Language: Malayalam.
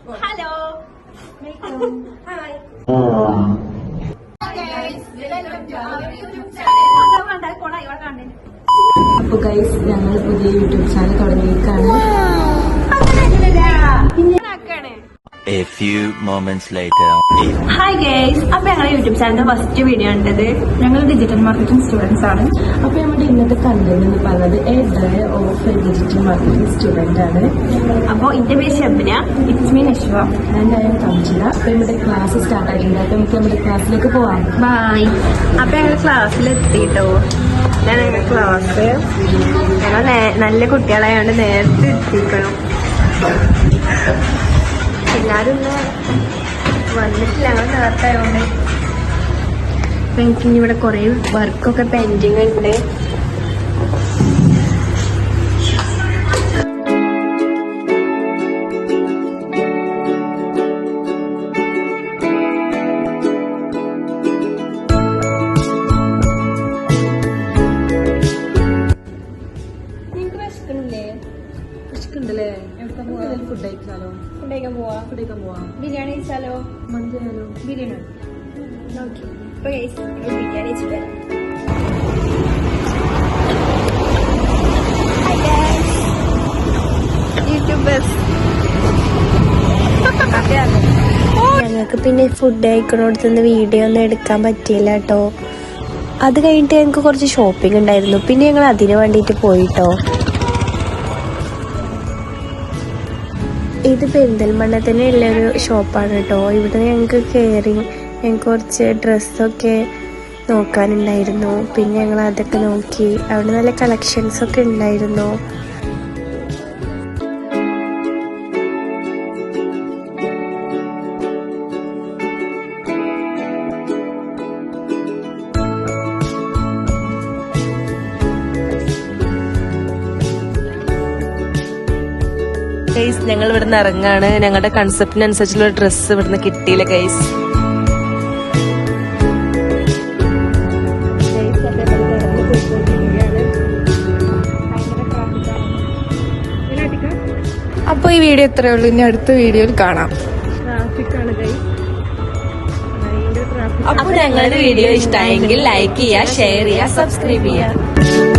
ഹലോ അപ്പൊ ഗൈസ് ഞങ്ങൾ പുതിയ യൂട്യൂബ് ചാനൽ തുടങ്ങിയിരിക്കാണ്. A few moments later. Hi guys, അപ്പൊ ഞങ്ങളുടെ യൂട്യൂബ് ചാനലിന്റെ ഫസ്റ്റ് വീഡിയോ ഉണ്ടത്. ഞങ്ങൾ ഡിജിറ്റൽ മാർക്കറ്റിംഗ് സ്റ്റുഡൻസ് ആണ്. അപ്പൊ നമ്മുടെ ഇന്നത്തെ കണ്ടന്റ് എന്ന് പറയുന്നത് A day of digital marketing student ആണ്. അപ്പൊ എന്റെ പേര് ഷബ്ന, ഇറ്റ്സ് മീ നശ്വ, ആൻഡ് തമിച്ചില. അപ്പൊ നമ്മുടെ ക്ലാസ് സ്റ്റാർട്ട് ആയിട്ടുണ്ട്. അപ്പൊ നമുക്ക് നമ്മുടെ ക്ലാസ്സിലേക്ക് പോവാം. ബൈ. അപ്പൊ ഞങ്ങൾ ക്ലാസ്സിലെത്തിട്ടോ. ഞാൻ ഞങ്ങൾ ക്ലാസ് ഞങ്ങൾ നല്ല കുട്ടികളായോണ്ട് നേരത്തെ എത്തിക്കണം. എല്ലാരും ഒന്ന് വന്നിട്ടില്ല, ഞങ്ങൾ നേരത്തെ ആയതുകൊണ്ട്. അപ്പൊ എനിക്കിനി ഇവിടെ കുറെ വർക്കൊക്കെ പെൻഡിങ് ഉണ്ട്. നിങ്ങൾക്ക് വിശക്കണില്ലേ? വിശക്കുണ്ടല്ലേ? ഫുഡ് കഴിക്കാലോ? ഫുഡ് കഴിക്കാൻ പോവാ. ബിരിയാണി കഴിച്ചാലോ? മന്തി ആയാലോ? ബിരിയാണി ഓക്കെ. ഇപ്പൊ ബിരിയാണി വെച്ചിട്ട് ഞങ്ങൾക്ക് പിന്നെ ഫുഡ് കഴിക്കണോടത്തുനിന്ന് വീഡിയോ ഒന്നും എടുക്കാൻ പറ്റിയില്ല കേട്ടോ. അത് കഴിഞ്ഞിട്ട് ഞങ്ങൾക്ക് കുറച്ച് ഷോപ്പിംഗ് ഉണ്ടായിരുന്നു. പിന്നെ ഞങ്ങൾ അതിന് വേണ്ടിയിട്ട് പോയിട്ടോ. ഇത് പെരിന്തൽമണ്ണ തന്നെ ഉള്ളൊരു ഷോപ്പാണ് കേട്ടോ. ഇവിടെ ഞങ്ങൾക്ക് കയറി ഞങ്ങൾക്ക് കുറച്ച് ഡ്രസ്സൊക്കെ നോക്കാനുണ്ടായിരുന്നു. പിന്നെ ഞങ്ങൾ അതൊക്കെ നോക്കി. അവിടെ നല്ല കളക്ഷൻസൊക്കെ ഉണ്ടായിരുന്നു. ഗൈസ് ഞങ്ങൾ ഇവിടുന്ന് ഇറങ്ങാണ്. ഞങ്ങളുടെ കൺസെപ്റ്റിനനുസരിച്ചുള്ള ഡ്രസ്സ് ഇവിടുന്ന് കിട്ടിയില്ല ഗൈസ്. അപ്പോൾ ഈ വീഡിയോ ഇത്രയേ ഉള്ളൂ. ഇനി അടുത്ത വീഡിയോയിൽ കാണാം. ട്രാഫിക്കാണ് ഗൈസ്. അപ്പോൾ ഞങ്ങളുടെ വീഡിയോ ഇഷ്ടമായെങ്കിൽ ലൈക്ക് ചെയ്യുക, ഷെയർ ചെയ്യുക, സബ്സ്ക്രൈബ് ചെയ്യുക.